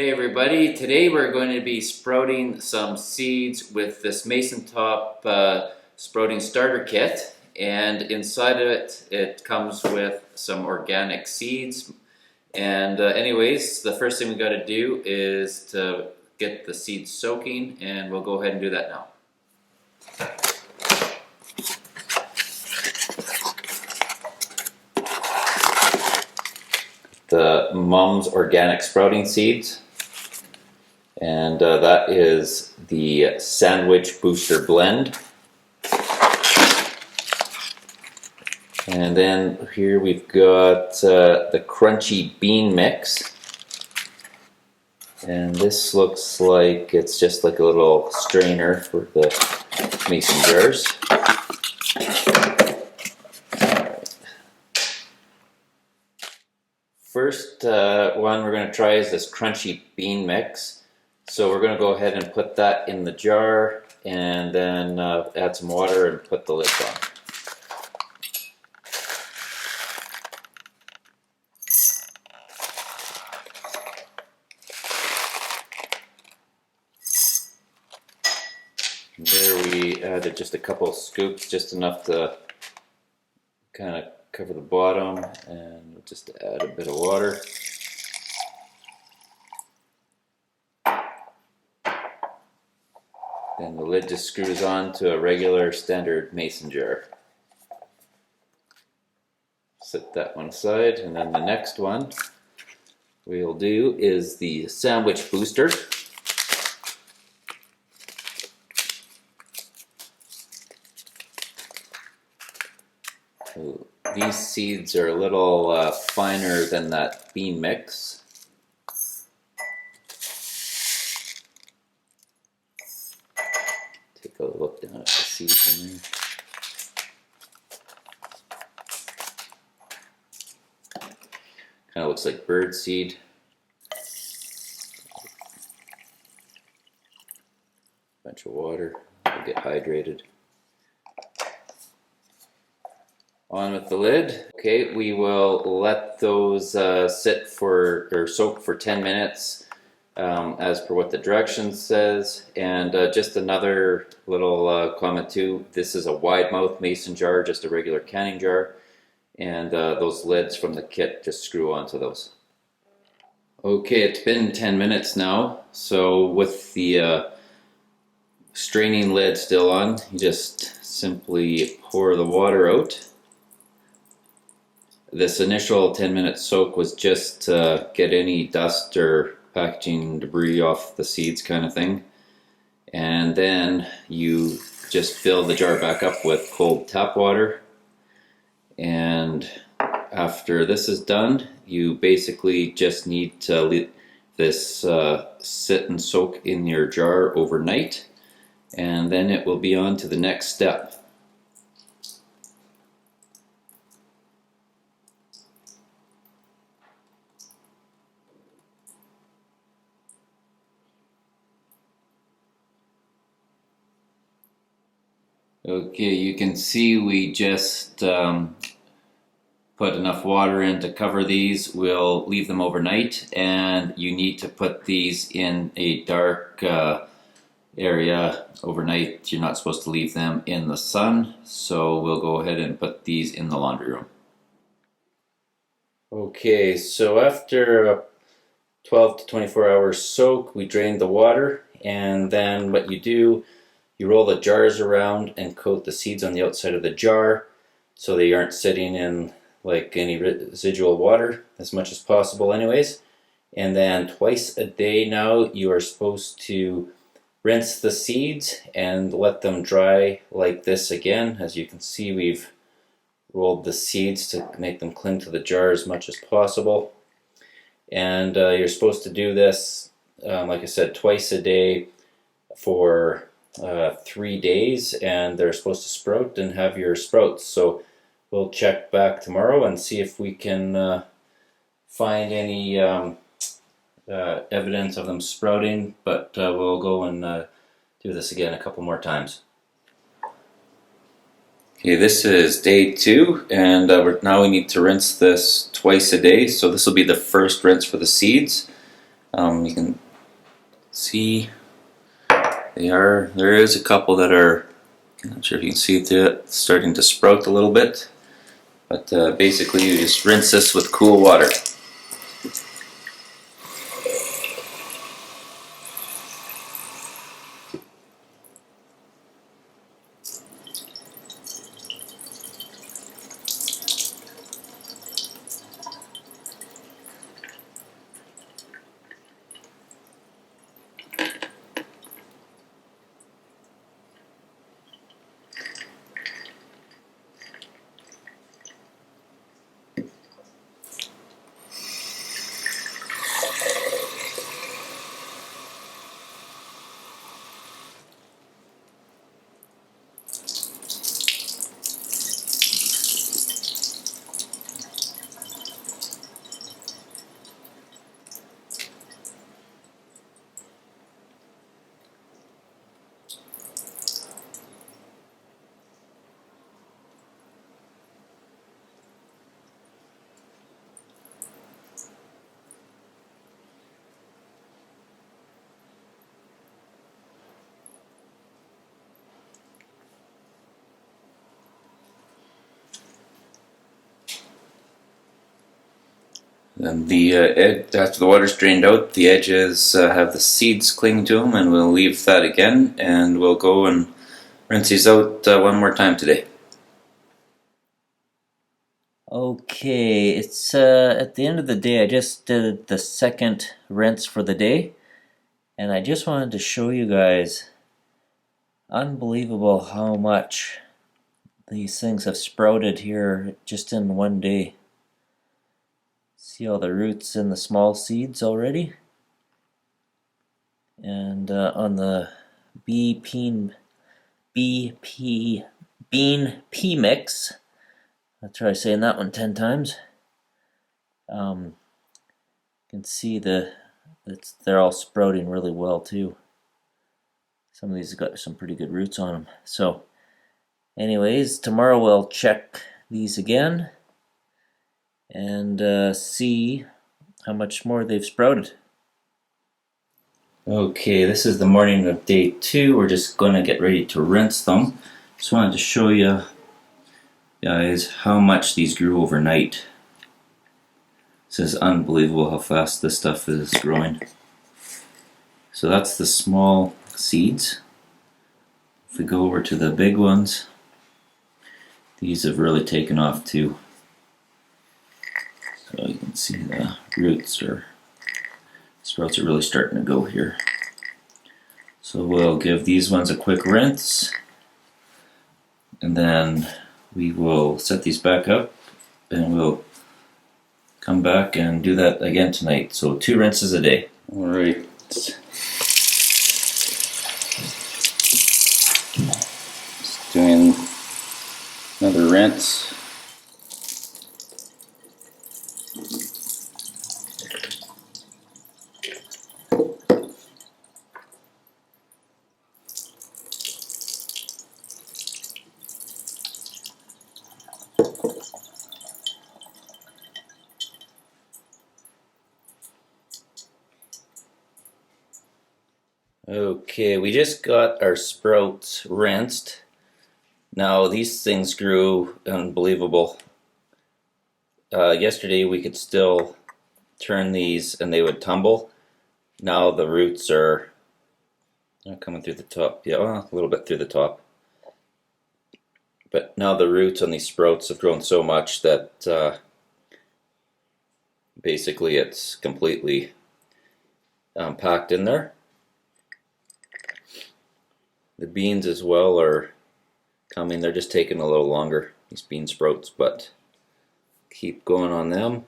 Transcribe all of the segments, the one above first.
Hey everybody, today we're going to be sprouting some seeds with this Mason Top sprouting starter kit, and inside of it comes with some organic seeds. And anyways, the first thing we got to do is to get the seeds soaking, and we'll go ahead and do that now. The Mom's Organic Sprouting Seeds, and that is the Sandwich Booster Blend. And then here we've got the Crunchy Bean Mix, and this looks like it's just like a little strainer for the mason jars. First one we're going to try is this Crunchy Bean Mix. So we're going to go ahead and put that in the jar and then add some water and put the lid on. And there we added just a couple of scoops, just enough to kind of cover the bottom, and just add a bit of water. Then the lid just screws on to a regular standard mason jar. Set that one aside, and then the next one we'll do is the Sandwich Booster. These seeds are a little finer than that bean mix. Take a look down at the seeds in there. Kind of looks like bird seed. Bunch of water, they'll get hydrated. On with the lid. Okay, we will let those sit for or soak for 10 minutes as per what the directions says. And just another little comment too, this is a wide mouth mason jar, just a regular canning jar, and those lids from the kit just screw onto those. Okay, it's been 10 minutes now, so with the straining lid still on, you just simply pour the water out. This initial 10-minute soak was just to get any dust or packaging debris off the seeds kind of thing. And then you just fill the jar back up with cold tap water. And after this is done, you basically just need to let this sit and soak in your jar overnight. And then it will be on to the next step. Okay, you can see we just put enough water in to cover these. We'll leave them overnight, and you need to put these in a dark area overnight. You're not supposed to leave them in the sun, so we'll go ahead and put these in the laundry room. Okay, so after a 12 to 24 hour soak, we drain the water, and then what you do, you roll the jars around and coat the seeds on the outside of the jar so they aren't sitting in like any residual water as much as possible anyways. And then twice a day now you are supposed to rinse the seeds and let them dry like this again. As you can see, we've rolled the seeds to make them cling to the jar as much as possible. And you're supposed to do this, like I said, twice a day for 3 days, and they're supposed to sprout and have your sprouts. So we'll check back tomorrow and see if we can find any evidence of them sprouting, but we'll go and do this again a couple more times. Okay, this is day 2, and now we need to rinse this twice a day. So this will be the first rinse for the seeds. You can see there is a couple that are, I'm not sure if you can see it, starting to sprout a little bit. But basically you just rinse this with cool water. And the after the water's drained out, the edges have the seeds clinging to them, and we'll leave that again, and we'll go and rinse these out one more time today. Okay, it's at the end of the day. I just did the second rinse for the day, and I just wanted to show you guys, unbelievable how much these things have sprouted here just in one day. See all the roots and the small seeds already? And on the bean pea mix, I'll try saying that one 10 times. You can see they're all sprouting really well too. Some of these have got some pretty good roots on them. So anyways, tomorrow we'll check these again and see how much more they've sprouted. Okay, this is the morning of day 2. We're just going to get ready to rinse them. Just wanted to show you guys how much these grew overnight. This is unbelievable how fast this stuff is growing. So that's the small seeds. If we go over to the big ones, these have really taken off too. So you can see the sprouts are really starting to go here. So we'll give these ones a quick rinse, and then we will set these back up, and we'll come back and do that again tonight. So 2 rinses a day. Alright. Just doing another rinse. Okay, we just got our sprouts rinsed. Now these things grew unbelievable. Yesterday we could still turn these and they would tumble. Now the roots are coming through the top. Yeah, well, a little bit through the top. But now the roots on these sprouts have grown so much that basically it's completely packed in there. The beans as well are coming. They're just taking a little longer, these bean sprouts, but keep going on them.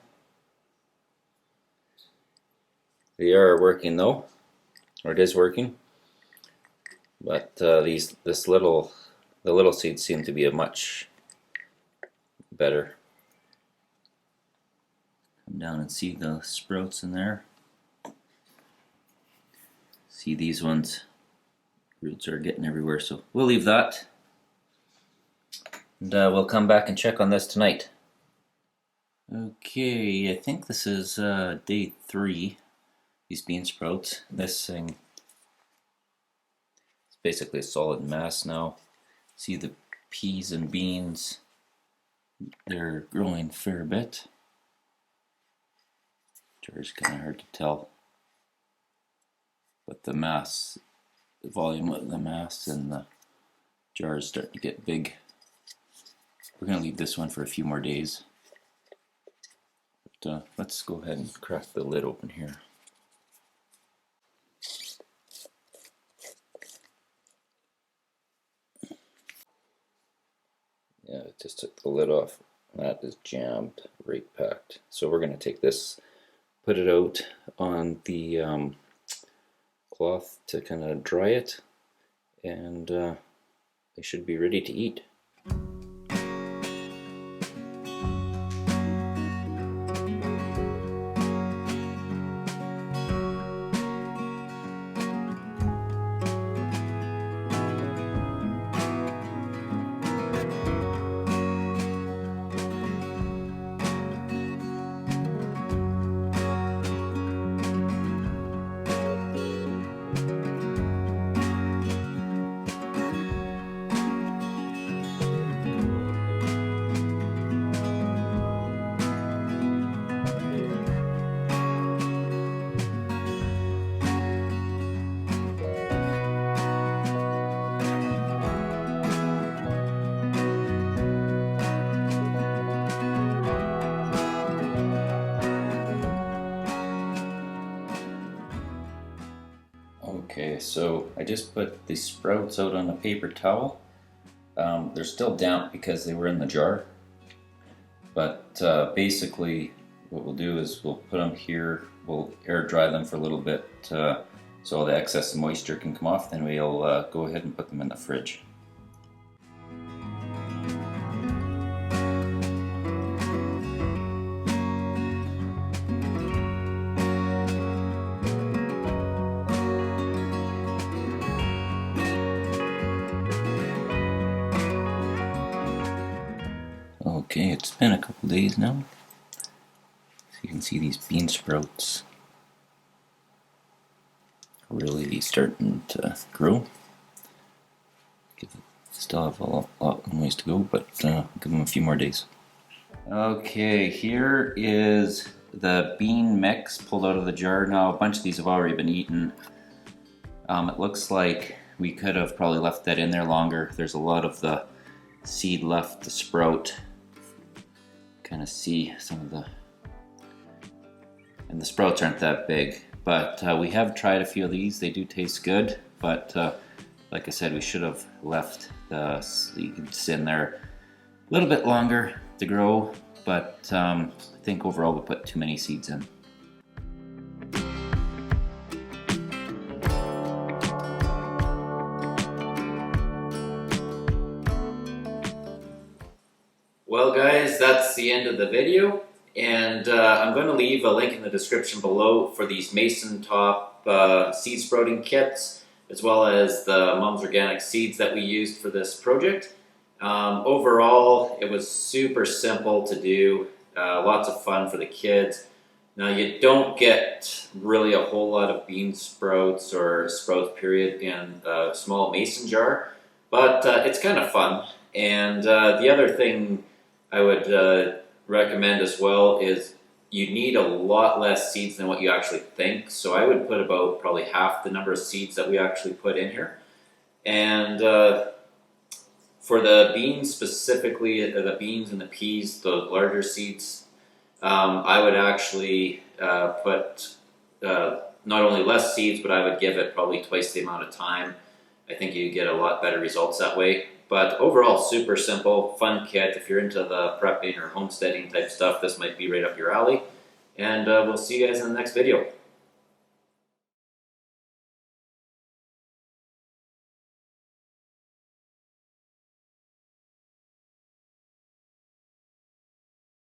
They are working though, or it is working. But the little seeds seem to be a much better. Come down and see the sprouts in there. See these ones. Roots are getting everywhere, so we'll leave that. And we'll come back and check on this tonight. Okay, I think this is day 3. these bean sprouts. This thing is basically a solid mass now. See the peas and beans, they're growing a fair bit. Jar's kind of hard to tell, but the mass, the volume of the mass in the jar is starting to get big. We're going to leave this one for a few more days. But let's go ahead and crack the lid open here. Yeah, it just took the lid off. That is jammed, right packed. So we're going to take this, put it out on the cloth to kind of dry it, and they should be ready to eat. Okay, so I just put the sprouts out on a paper towel. They're still damp because they were in the jar, but basically what we'll do is we'll put them here, we'll air dry them for a little bit so all the excess moisture can come off, then we'll go ahead and put them in the fridge. Okay, it's been a couple days now. So you can see these bean sprouts really starting to grow. Still have a lot of ways to go, but give them a few more days. Okay, here is the bean mix pulled out of the jar. Now a bunch of these have already been eaten. It looks like we could have probably left that in there longer. There's a lot of the seed left to sprout. Kind of see some of the, and the sprouts aren't that big, but we have tried a few of these. They do taste good, but like I said, we should have left the seeds in there a little bit longer to grow, but I think overall we put too many seeds in. Well guys, that's the end of the video, and I'm going to leave a link in the description below for these Mason Top seed sprouting kits, as well as the Mom's Organic seeds that we used for this project. Overall, it was super simple to do, lots of fun for the kids. Now you don't get really a whole lot of bean sprouts or sprouts period in a small mason jar, but it's kind of fun. And the other thing I would recommend as well is you need a lot less seeds than what you actually think. So I would put about probably half the number of seeds that we actually put in here. And for the beans specifically, the beans and the peas, the larger seeds, I would actually put not only less seeds, but I would give it probably twice the amount of time. I think you get a lot better results that way. But overall, super simple, fun kit. If you're into the prepping or homesteading type stuff, this might be right up your alley. And we'll see you guys in the next video.